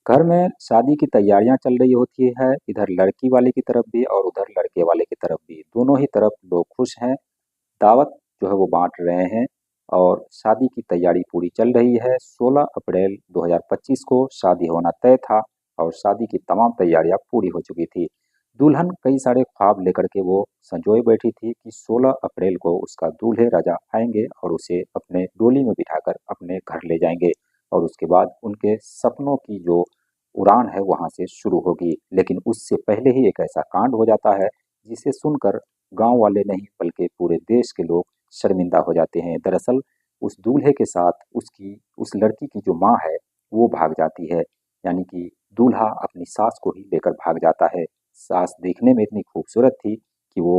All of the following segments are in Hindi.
घर में शादी की तैयारियां चल रही होती है, इधर लड़की वाले की तरफ भी और उधर लड़के वाले की तरफ भी, दोनों ही तरफ लोग खुश हैं। दावत जो है वो बांट रहे हैं और शादी की तैयारी पूरी चल रही है। 16 अप्रैल 2025 को शादी होना तय था और शादी की तमाम तैयारियां पूरी हो चुकी थी। दुल्हन कई सारे ख्वाब लेकर के वो संजोए बैठी थी कि 16 अप्रैल को उसका दूल्हे राजा आएंगे और उसे अपने डोली में बिठाकर अपने घर ले जाएंगे और उसके बाद उनके सपनों की जो उड़ान है वहां से शुरू होगी। लेकिन उससे पहले ही एक ऐसा कांड हो जाता है जिसे सुनकर गांव वाले नहीं बल्कि पूरे देश के लोग शर्मिंदा हो जाते हैं। दरअसल उस दूल्हे के साथ उसकी उस लड़की की जो माँ है वो भाग जाती है, यानी कि दूल्हा अपनी सास को ही लेकर भाग जाता है। सास देखने में इतनी खूबसूरत थी कि वो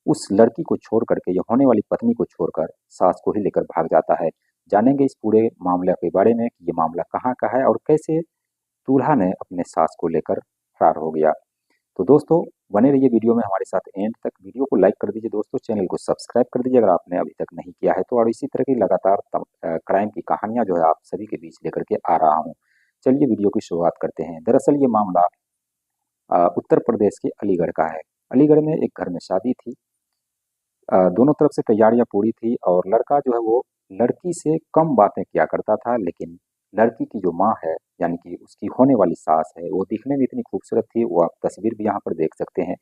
उस लड़की को छोड़ करके या होने वाली पत्नी को छोड़कर सास को ही लेकर भाग जाता है। जानेंगे इस पूरे मामले के बारे में कि ये मामला कहाँ का है और कैसे दूल्हा ने अपने सास को लेकर फरार हो गया। तो दोस्तों बने रहिए वीडियो में हमारे साथ एंड तक। वीडियो को लाइक कर दीजिए दोस्तों, चैनल को सब्सक्राइब कर दीजिए अगर आपने अभी तक नहीं किया है तो, और इसी तरह की लगातार क्राइम की कहानियां जो है आप सभी के बीच लेकर के आ रहा हूँ। चलिए वीडियो की शुरुआत करते हैं। दरअसल ये मामला उत्तर प्रदेश के अलीगढ़ का है। अलीगढ़ में एक घर में शादी थी। दोनों तरफ से तैयारियां पूरी थी और लड़का जो है वो लड़की से कम बातें किया करता था, लेकिन लड़की की जो माँ है यानी कि उसकी होने वाली सास है वो दिखने में इतनी खूबसूरत थी, वो आप तस्वीर भी यहाँ पर देख सकते हैं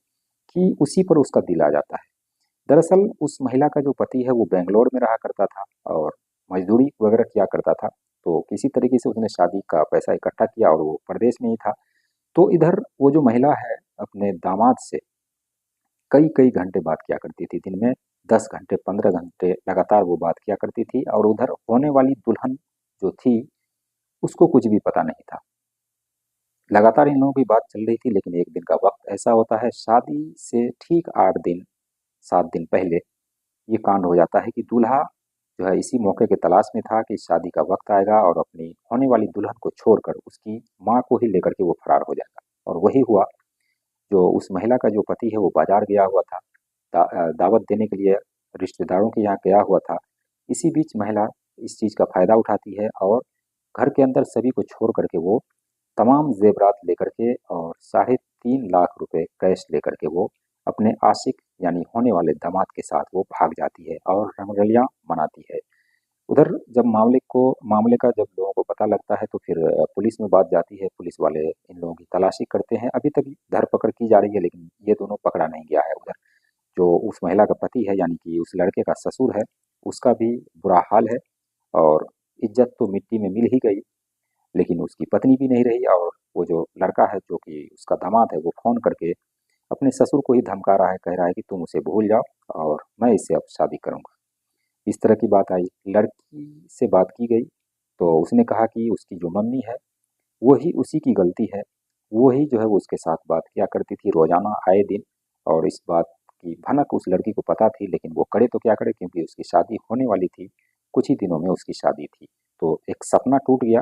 कि उसी पर उसका दिल आ जाता है। दरअसल उस महिला का जो पति है वो बेंगलोर में रहा करता था और मजदूरी वगैरह किया करता था। तो किसी तरीके से उसने शादी का पैसा इकट्ठा किया और वो प्रदेश में ही था। तो इधर वो जो महिला है अपने दामाद से कई कई घंटे बात किया करती थी। दिन में 10 घंटे 15 घंटे लगातार वो बात किया करती थी और उधर होने वाली दुल्हन जो थी उसको कुछ भी पता नहीं था। लगातार इन लोगों की बात चल रही थी, लेकिन एक दिन का वक्त ऐसा होता है शादी से ठीक 8 दिन 7 दिन पहले ये कांड हो जाता है कि दूल्हा जो है इसी मौके के तलाश में था कि शादी का वक्त आएगा और अपनी होने वाली दुल्हन को छोड़कर उसकी माँ को ही लेकर के वो फरार हो जाएगा। और वही हुआ। जो उस महिला का जो पति है वो बाजार गया हुआ था, दावत देने के लिए रिश्तेदारों के यहाँ गया हुआ था। इसी बीच महिला इस चीज़ का फायदा उठाती है और घर के अंदर सभी को छोड़ करके वो तमाम जेवरात लेकर के और 3.5 लाख रुपए कैश लेकर के वो अपने आशिक यानी होने वाले दामाद के साथ वो भाग जाती है और रंगरलियां मनाती है। उधर जब मामले का जब लोगों को पता लगता है तो फिर पुलिस में बात जाती है। पुलिस वाले इन लोगों की तलाशी करते हैं। अभी तक धरपकड़ की जा रही है लेकिन ये दोनों पकड़ा नहीं गया है। उधर जो उस महिला का पति है यानी कि उस लड़के का ससुर है उसका भी बुरा हाल है और इज्जत तो मिट्टी में मिल ही गई, लेकिन उसकी पत्नी भी नहीं रही। और वो जो लड़का है जो कि उसका दामाद है वो फोन करके अपने ससुर को ही धमका रहा है, कह रहा है कि तुम उसे भूल जाओ और मैं इससे अब शादी करूंगा। इस तरह की बात आई। लड़की से बात की गई तो उसने कहा कि उसकी जो मम्मी है वही उसी की गलती है। वो ही जो है वो उसके साथ बात किया करती थी रोजाना आए दिन, और इस बात की भनक उस लड़की को पता थी, लेकिन वो करे तो क्या करे क्योंकि उसकी शादी होने वाली थी। कुछ ही दिनों में उसकी शादी थी। तो एक सपना टूट गया।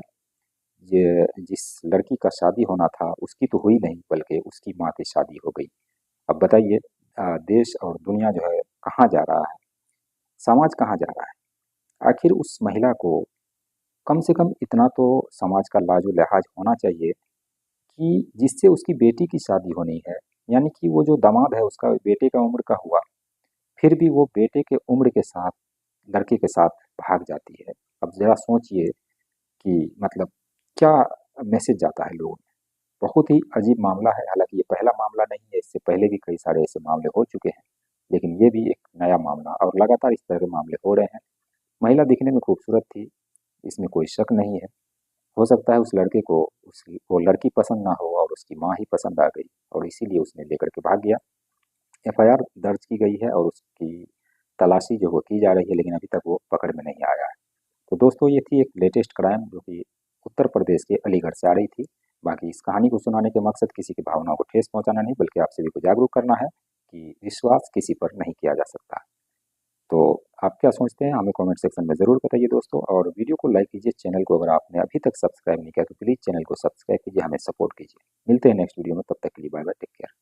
ये जिस लड़की का शादी होना था उसकी तो हुई नहीं बल्कि उसकी माँ की शादी हो गई। अब बताइए देश और दुनिया जो है कहाँ जा रहा है, समाज कहाँ जा रहा है। आखिर उस महिला को कम से कम इतना तो समाज का लाजो लिहाज होना चाहिए कि जिससे उसकी बेटी की शादी होनी है, यानी कि वो जो दामाद है उसका बेटे का उम्र का हुआ, फिर भी वो बेटे के उम्र के साथ लड़के के साथ भाग जाती है। अब जरा सोचिए कि मतलब क्या मैसेज जाता है लोगों में। बहुत ही अजीब मामला है। हालांकि ये पहला मामला नहीं है, इससे पहले भी कई सारे ऐसे मामले हो चुके हैं, लेकिन ये भी एक नया मामला और लगातार इस तरह के मामले हो रहे हैं। महिला दिखने में खूबसूरत थी, इसमें कोई शक नहीं है। हो सकता है उस लड़के को वो लड़की पसंद ना हो और उसकी माँ ही पसंद आ गई और इसीलिए उसने लेकर के भाग गया। एफआईआर दर्ज की गई है और उसकी तलाशी जो वो की जा रही है, लेकिन अभी तक वो पकड़ में नहीं आया है। तो दोस्तों ये थी एक लेटेस्ट क्राइम जो कि उत्तर प्रदेश के अलीगढ़ से आ रही थी। बाकी इस कहानी को सुनाने के मकसद किसी की भावनाओं को ठेस पहुंचाना नहीं बल्कि आप सभी को जागरूक करना है कि विश्वास किसी पर नहीं किया जा सकता। तो आप क्या सोचते हैं हमें कमेंट सेक्शन में ज़रूर बताइए दोस्तों, और वीडियो को लाइक कीजिए। चैनल को अगर आपने अभी तक सब्सक्राइब नहीं किया तो प्लीज़ चैनल को सब्सक्राइब कीजिए, हमें सपोर्ट कीजिए। मिलते हैं नेक्स्ट वीडियो में, तब तक के लिए बाय बाय, टेक केयर।